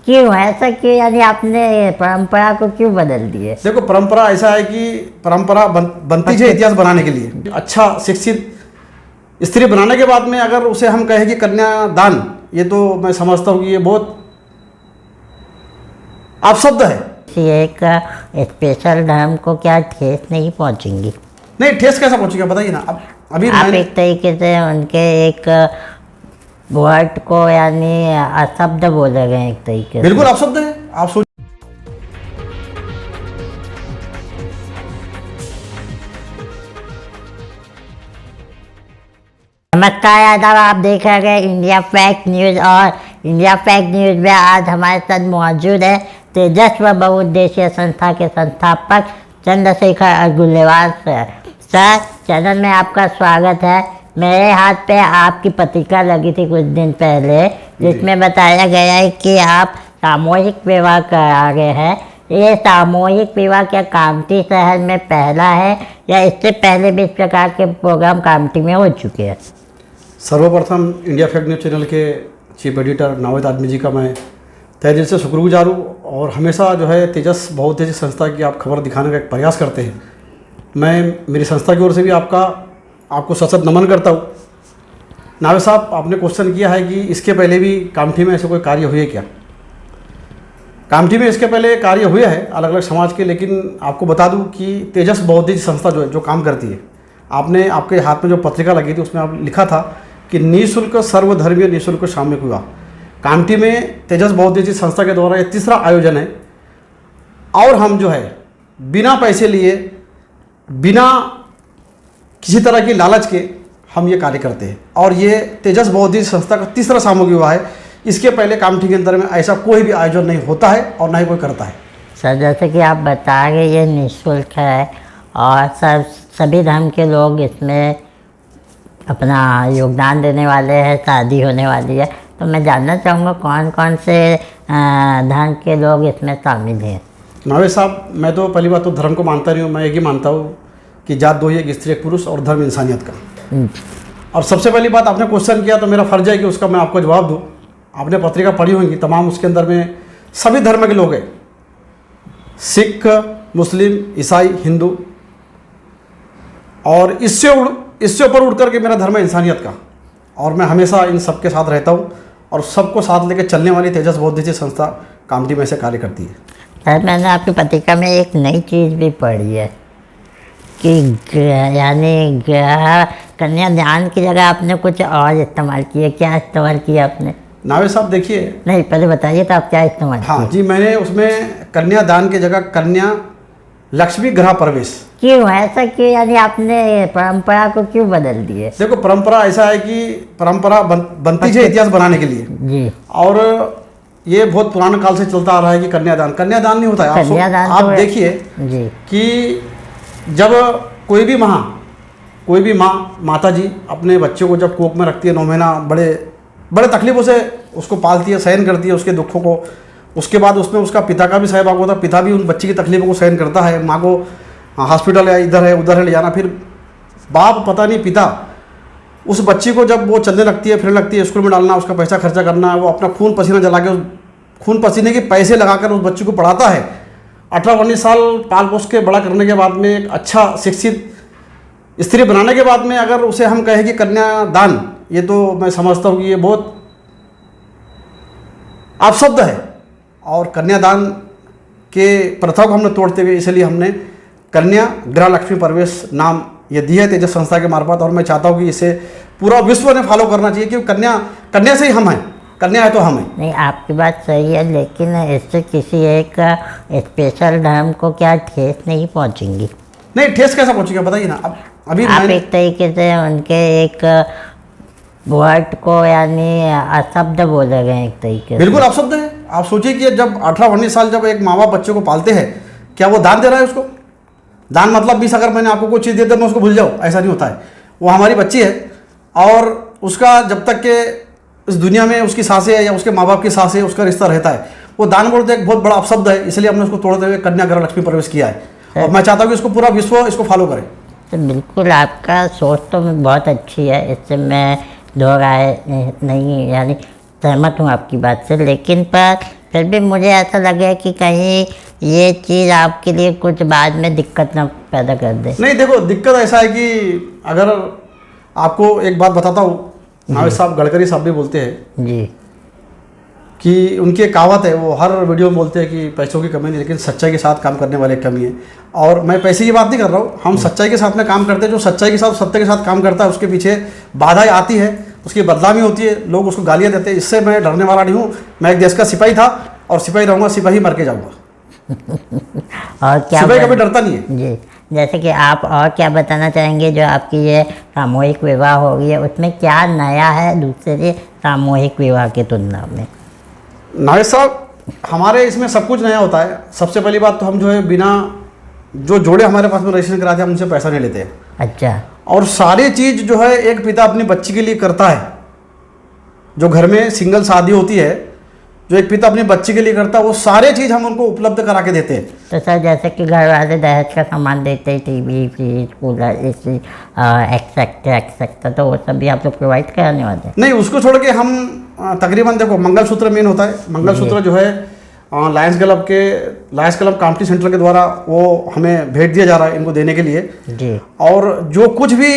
क्यों ऐसा, क्यों यानी आपने परंपरा को क्यों बदल दिए? देखो, परंपरा ऐसा है कि परंपरा बनती है इतिहास बनाने के लिए। अच्छा शिक्षित स्त्री बनाने के बाद में अगर उसे हम कहें कि कन्यादान, ये तो मैं समझता हूँ कि ये बहुत अपशब्द है। एक स्पेशल धर्म को क्या ठेस नहीं पहुंचेंगी? नहीं, ठेस कैसा पहुंचेगा बताइए ना। अब अभी आप एक तरीके से उनके एक वर्ड को यानी अशब्द बोले गए एक तरीके से। बिल्कुल अपशब्द है। आप सोच नमस्कार आदाब, आप देख रहे हैं इंडिया फैक्ट न्यूज़। और इंडिया फैक्ट न्यूज़ में आज हमारे साथ मौजूद है तेजस्व बहुउद्देशीय संस्था के संस्थापक चंद्रशेखर अग्रवाल सर। चैनल में आपका स्वागत है। मेरे हाथ पे आपकी पत्रिका लगी थी कुछ दिन पहले, जिसमें बताया गया है कि आप सामूहिक विवाह करा रहे हैं। ये सामूहिक विवाह क्या कामठी शहर में पहला है या इससे पहले भी इस प्रकार के प्रोग्राम कामठी में हो चुके हैं? सर्वप्रथम इंडिया फैक्ट न्यूज़ चैनल के चीफ एडिटर नावेद आदमी जी का मैं तहे दिल से शुक्रगुजार हूँ। और हमेशा जो है तेजस बहुउद्देशीय संस्था की आप खबर दिखाने का एक प्रयास करते हैं। मैं मेरी संस्था की ओर से भी आपको सशक्त नमन करता हूँ। नावेद साहब, आपने क्वेश्चन किया है कि इसके पहले भी कामठी में ऐसे कोई कार्य हुए क्या। कामठी में इसके पहले कार्य हुए हैं अलग अलग समाज के, लेकिन आपको बता दूं कि तेजस बहुउद्देशीय संस्था जो काम करती है, आपने आपके हाथ में जो पत्रिका लगी थी उसमें आप लिखा था कि निःशुल्क सर्वधर्मीय निःशुल्क सामूहिक विवाह। कामठी में तेजस बहुउद्देशीय संस्था के द्वारा ये तीसरा आयोजन है। और हम जो है बिना पैसे लिए, बिना किसी तरह की लालच के हम ये कार्य करते हैं। और ये तेजस बहुउद्देशीय संस्था का तीसरा सामूहिक विवाह है। इसके पहले कामठी के अंदर में ऐसा कोई भी आयोजन नहीं होता है और ना ही कोई करता है। सर, जैसे कि आप बता रहे ये निःशुल्क है और सभी धर्म के लोग इसमें अपना योगदान देने वाले हैं। शादी होने वाली है, तो मैं जानना चाहूँगा कौन कौन से धर्म के लोग इसमें शामिल हैं? नावेद साहब, मैं तो पहली बात तो धर्म को मानता नहीं हूँ। मैं एक ही मानता हूँ कि जात दो ही, एक स्त्री एक पुरुष, और धर्म इंसानियत का। और सबसे पहली बात, आपने क्वेश्चन किया तो मेरा फर्ज है कि उसका मैं आपको जवाब दूँ। आपने पत्रिका पढ़ी होंगी तमाम, उसके अंदर में सभी धर्म के लोग हैं, सिख, मुस्लिम, ईसाई, हिंदू। और इससे ऊपर उठ करके मेरा धर्म है इंसानियत का। और मैं हमेशा इन सबके साथ रहता हूँ और सबको साथ लेकर चलने वाली तेजस बहुउद्देशीय संस्था कामठी में से कार्य करती है। सर, मैंने आपकी पत्रिका में एक नई चीज़ भी पढ़ी है कि यानी कन्यादान की जगह आपने कुछ और इस्तेमाल किया। क्या इस्तेमाल किया आपने? नावेद साहब देखिए, नहीं, पहले बताइए तो आप क्या इस्तेमाल किए? हाँ जी, मैंने उसमें कन्यादान की जगह कन्या लक्ष्मी गृह प्रवेश। क्यों ऐसा, क्यों यानी आपने परंपरा को क्यों बदल दिए? देखो, परंपरा ऐसा है कि परंपरा बनती है इतिहास बनाने के लिए जी। और ये बहुत पुराने काल से चलता आ रहा है कि कन्यादान नहीं होता है। आप देखिए कि जब कोई भी माता जी अपने बच्चों को जब कोख में रखती है 9 महीना, बड़े तकलीफ़ों से उसको पालती है, सहन करती है उसके दुखों को। उसके बाद उसमें उसका पिता का भी सहभाग होता है। पिता भी उन बच्चे की तकलीफ़ों को सहन करता है। माँ को हॉस्पिटल या इधर है उधर है ले जाना, फिर बाप पता नहीं पिता उस बच्ची को जब वो चलने लगती है, फिर लगती है, स्कूल में डालना, उसका पैसा खर्चा करना, वो अपना खून पसीना जला के, उस खून पसीने के पैसे लगाकर उस बच्ची को पढ़ाता है। 18-19 साल पाल पोस के बड़ा करने के बाद में एक अच्छा शिक्षित स्त्री बनाने के बाद में अगर उसे हम कहें कि कन्यादान, ये तो मैं समझता हूँ कि ये बहुत अपशब्द है। और कन्यादान के प्रथा को हमने तोड़ते हुए इसलिए हमने कन्या गृह लक्ष्मी प्रवेश नाम ये दिया है तेजस संस्था के मार्फत। और मैं चाहता हूँ कि इसे पूरा विश्व ने फॉलो करना चाहिए, क्योंकि कन्या से ही हम हैं। कन्या है तो हम हैं। नहीं, आपकी बात सही है, लेकिन इससे किसी एक स्पेशल धर्म को क्या ठेस नहीं पहुँचेंगी? नहीं, ठेस कैसा पहुँचेगा बताइए ना। अब अभी आप एक तरीके से उनके एक वर्ड को यानी अशब्द बोले गए एक तरीके से। बिल्कुल अपशब्द है। आप सोचिए कि जब 18-19 साल जब एक माँ बाप बच्चे को पालते हैं, क्या वो दान दे रहा है उसको? दान मतलब 20 अगर मैंने आपको कोई चीज़ दे दी मैं उसको भूल जाऊँ, ऐसा नहीं होता है। वो हमारी बच्ची है और उसका जब तक के इस दुनिया में उसकी सांसें है या उसके माँ बाप की सांसें, उसका रिश्ता रहता है। वो दान बोलते एक बहुत बड़ा अपशब्द है, इसलिए हमने उसको तोड़ते हुए कन्या गृह लक्ष्मी प्रवेश किया है। और मैं चाहता हूँ कि इसको पूरा विश्व इसको फॉलो करे। तो बिल्कुल आपका सोच तो बहुत अच्छी है, इससे मैं दो राय नहीं यानी सहमत हूँ आपकी बात से। लेकिन पर फिर भी मुझे ऐसा लगे कि कहीं ये चीज़ आपके लिए कुछ बाद में दिक्कत ना पैदा कर दे। नहीं देखो, दिक्कत ऐसा है कि अगर आपको एक बात बताता हूँ, नावेद साहब गडकरी साहब भी बोलते हैं जी कि उनकी एक कहावत है, वो हर वीडियो में बोलते हैं कि पैसों की कमी नहीं लेकिन सच्चाई के साथ काम करने वाले की कमी है। और मैं पैसे की बात नहीं कर रहा हूँ, हम सच्चाई के साथ में काम करते हैं। जो सच्चाई के साथ सत्य के साथ काम करता है उसके पीछे बाधाएं आती है, उसकी बदनामी होती है, लोग उसको गालियाँ देते हैं। इससे मैं डरने वाला नहीं हूँ। मैं एक देश का सिपाही था और सिपाही रहूँगा, सिपाही मर के जाऊँगा। और क्या सिपाही कभी डरता नहीं है। जी, जैसे कि आप और क्या बताना चाहेंगे जो आपकी ये सामूहिक विवाह हो गई है उसमें क्या नया है दूसरे सामूहिक विवाह की तुलना में? नावेद साहब, हमारे इसमें सब कुछ नया होता है। सबसे पहली बात तो हम जो है बिना जो जोड़े हमारे पास में रजिस्ट्रेशन कराते हैं हम उनसे पैसा नहीं लेते हैं। अच्छा। और सारी चीज़ जो है एक पिता अपनी बच्ची के लिए करता है। जो घर में सिंगल शादी होती है, जो एक पिता अपनी बच्ची के लिए करता है, वो सारे चीज़ हम उनको उपलब्ध करा के देते हैं। तो सर जैसे कि घर वाले दहेज का सामान देते हैं, TV, fridge, cooler, AC, etcetera, तो वो सब भी आप लोग प्रोवाइड कराने वाले हैं? नहीं, उसको छोड़ के हम तकरीबन देखो मंगलसूत्र मेन होता है। मंगलसूत्र जो है लायंस क्लब कॉम्पिटी सेंटर के द्वारा वो हमें भेज दिया जा रहा है इनको देने के लिए जी। और जो कुछ भी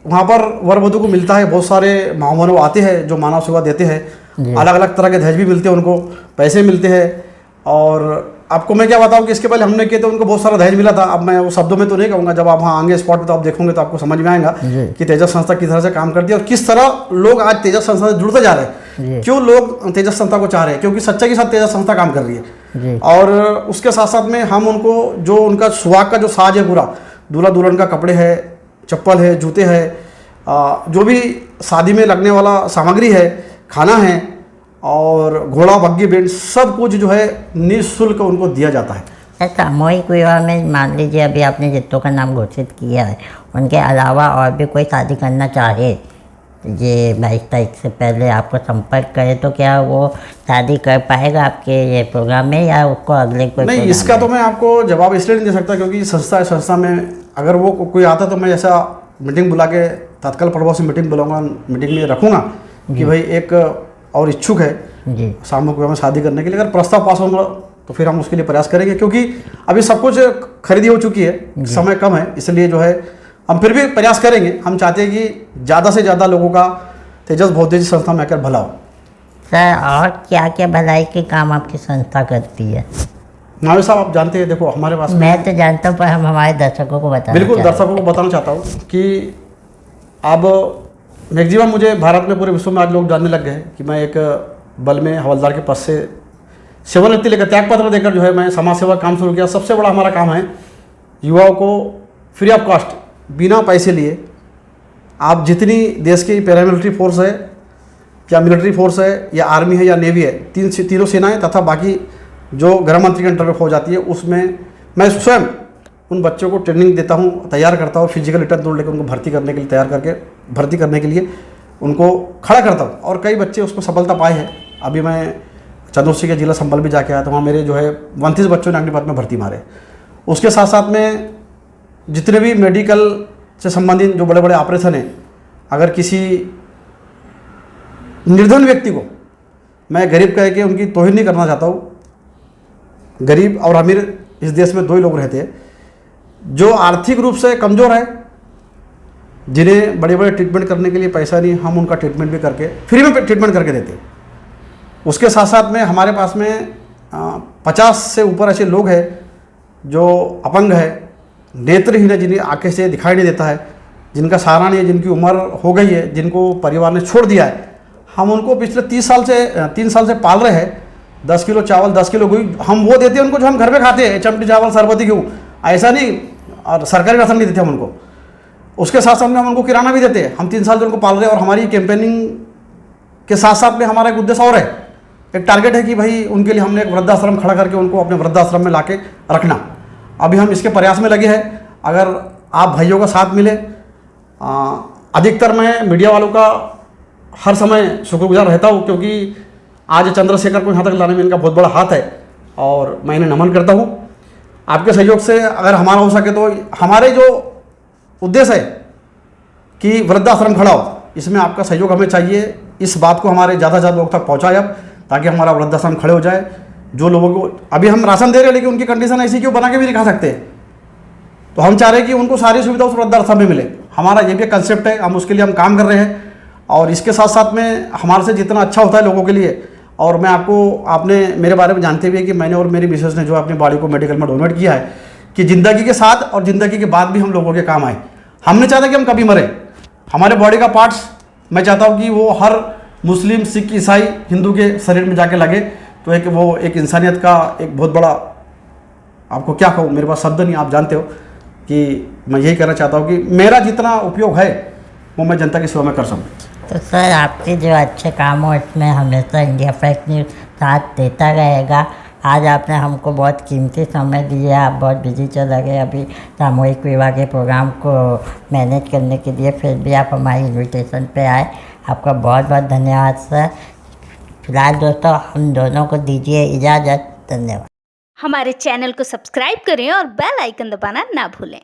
वहाँ पर वर वधू को मिलता है, बहुत सारे मानव आते हैं जो मानव सेवा देते हैं, अलग अलग तरह के दहेज भी मिलते हैं, उनको पैसे मिलते हैं। और आपको मैं क्या बताऊँ कि इसके पहले हमने किए तो उनको बहुत सारा दहेज मिला था। अब मैं वो शब्दों में तो नहीं कहूँगा, जब आप वहाँ आएंगे स्पॉट पे तो आप देखोगे तो आपको समझ में आएगा कि तेजस संस्था किस तरह से काम करती है और किस तरह लोग आज तेजस संस्था से जुड़ते जा रहे हैं। क्यों लोग तेजस संस्था को चाह रहे हैं? क्योंकि सच्चाई के साथ तेजस संस्था काम कर रही है। और उसके साथ साथ में हम उनको जो उनका सुहाग का जो साज है, पूरा दूल्हा दुल्हन का कपड़े है, चप्पल है, जूते है, जो भी शादी में लगने वाला सामग्री है, खाना है और घोड़ा बग्गी बैंड, सब कुछ जो है निःशुल्क उनको दिया जाता है। सामूहिक विवाह में मान लीजिए अभी आपने जितों का नाम घोषित किया है, उनके अलावा और भी कोई शादी करना चाहे, ये 22 तारीख से पहले आपको संपर्क करे तो क्या वो शादी कर पाएगा आपके ये प्रोग्राम में या उसको अगले कोई? नहीं, इसका तो मैं आपको जवाब इसलिए नहीं दे सकता क्योंकि संस्था है। संस्था में अगर वो कोई आता तो मैं ऐसा मीटिंग बुला के तत्काल प्रभाव से मीटिंग बुलाऊंगा, मीटिंग में रखूँगा कि भाई एक और इच्छुक है सामूहिक विवाह में शादी करने के लिए। अगर प्रस्ताव पास होगा तो फिर हम उसके लिए प्रयास करेंगे, क्योंकि अभी सब कुछ खरीदी हो चुकी है, समय कम है, इसलिए जो है हम फिर भी प्रयास करेंगे। हम चाहते हैं कि ज़्यादा से ज़्यादा लोगों का तेजस बहुउद्देशीय संस्था में आकर भला हो। सर और क्या क्या भलाई के काम आपकी संस्था करती है? नावेद साहब, आप जानते हैं, देखो हमारे पास मैं तो जानता हूँ पर हम हमारे दर्शकों को बताना बिल्कुल चाहते हैं। दर्शकों को बताना चाहता हूँ कि अब मैक्सिमम मुझे भारत में पूरे विश्व में आज लोग जानने लग गए हैं कि मैं एक बल में हवलदार के पद से सेवानिवृत्ति लेकर त्याग पत्र देकर जो है मैं समाज सेवा काम शुरू किया। सबसे बड़ा हमारा काम है युवाओं को फ्री ऑफ कॉस्ट, बिना पैसे लिए, आप जितनी देश की पैरामिलिट्री फोर्स है या मिलिट्री फोर्स है या आर्मी है या नेवी है, तीनों सेनाएं तथा बाकी जो गृह मंत्री के अंडर में फौज आती है, उसमें मैं स्वयं उन बच्चों को ट्रेनिंग देता हूँ, तैयार करता हूँ, फिजिकल रिटर्न तोड़ लेकर उनको भर्ती करने के लिए तैयार करके भर्ती करने के लिए उनको खड़ा करता हूँ। और कई बच्चे उसमें सफलता पाए हैं। अभी मैं चंद्रौसी के जिला संभल भी जाके आया तो वहाँ मेरे जो है 29 बच्चों ने अग्निपथ में भर्ती मारे। उसके साथ साथ में जितने भी मेडिकल से संबंधित जो बड़े बड़े ऑपरेशन हैं, अगर किसी निर्धन व्यक्ति को, मैं गरीब कह के उनकी तौहीन नहीं करना चाहता हूँ, गरीब और अमीर इस देश में दो ही लोग रहते हैं। जो आर्थिक रूप से कमज़ोर है, जिन्हें बड़े बड़े ट्रीटमेंट करने के लिए पैसा नहीं, हम उनका ट्रीटमेंट भी करके फ्री में ट्रीटमेंट करके देते हैं। उसके साथ साथ में हमारे पास में 50 से ऊपर ऐसे लोग हैं जो अपंग है, नेत्रहीन है, जिन्हें आंखें से दिखाई नहीं देता है, जिनका सहारा नहीं है, जिनकी उम्र हो गई है, जिनको परिवार ने छोड़ दिया है। हम उनको पिछले 3 साल से पाल रहे हैं। 10 किलो चावल, 10 किलो गोई हम वो देते हैं उनको जो हम घर में खाते हैं, चमटी चावल, सरबती गेहूँ, ऐसा नहीं, और सरकारी राशन नहीं देते हम उनको। उसके साथ साथ में हम उनको किराना भी देते हैं। हम 3 साल से उनको पाल रहे हैं। और हमारी कैंपेनिंग के साथ साथ में हमारा एक उद्देश्य और है, एक टारगेट है कि भाई उनके लिए हमने एक वृद्धाश्रम खड़ा करके उनको अपने वृद्धाश्रम में लाके रखना। अभी हम इसके प्रयास में लगे हैं। अगर आप भाइयों का साथ मिले, अधिकतर मैं मीडिया वालों का हर समय शुक्रगुजार रहता हूँ, क्योंकि आज चंद्रशेखर को यहाँ तक लाने में इनका बहुत बड़ा हाथ है और मैं इन्हें नमन करता हूँ। आपके सहयोग से अगर हमारा हो सके तो हमारे जो उद्देश्य है कि वृद्धाश्रम खड़ा हो, इसमें आपका सहयोग हमें चाहिए। इस बात को हमारे ज़्यादा से ज़्यादा लोग तक पहुँचाए अब, ताकि हमारा वृद्धाश्रम खड़े हो जाए। जो लोगों को अभी हम राशन दे रहे हैं, लेकिन उनकी कंडीशन ऐसी कि वो बना के भी नहीं खा सकते। तो हम चाह रहे हैं कि उनको सारी सुविधा उस वृद्धाश्रम में मिले। हमारा ये भी कंसेप्ट है, हम उसके लिए हम काम कर रहे हैं। और इसके साथ साथ में हमारे से जितना अच्छा होता है लोगों के लिए, और मैं आपने मेरे बारे में जानते हुए कि मैंने और मेरी मिसेस ने जो अपनी बॉडी को मेडिकल में डोनेट किया है, कि ज़िंदगी के साथ और ज़िंदगी के बाद भी हम लोगों के काम आए। हम नहीं चाहते कि हम कभी मरें। हमारे बॉडी का पार्ट्स मैं चाहता हूँ कि वो हर मुस्लिम, सिख, ईसाई, हिंदू के शरीर में जाके लगे, तो एक इंसानियत का एक बहुत बड़ा, आपको क्या कहूँ, मेरे पास शब्द नहीं, आप जानते हो कि मैं यही कहना चाहता हूँ कि मेरा जितना उपयोग है वो मैं जनता की सेवा में कर सकूँ। तो सर, आपके जो अच्छे काम हो उसमें हमेशा इंडिया फैक्ट न्यूज़ साथ देता रहेगा। आज आपने हमको बहुत कीमती समय दिया। आप बहुत बिजी चल गए अभी सामूहिक विवाह के प्रोग्राम को मैनेज करने के लिए, फिर भी आप हमारी इन्विटेशन पे आए। आपका बहुत बहुत धन्यवाद सर। फिलहाल दोस्तों, हम दोनों को दीजिए इजाज़त। धन्यवाद। हमारे चैनल को सब्सक्राइब करें और बेल आइकन दबाना ना भूलें।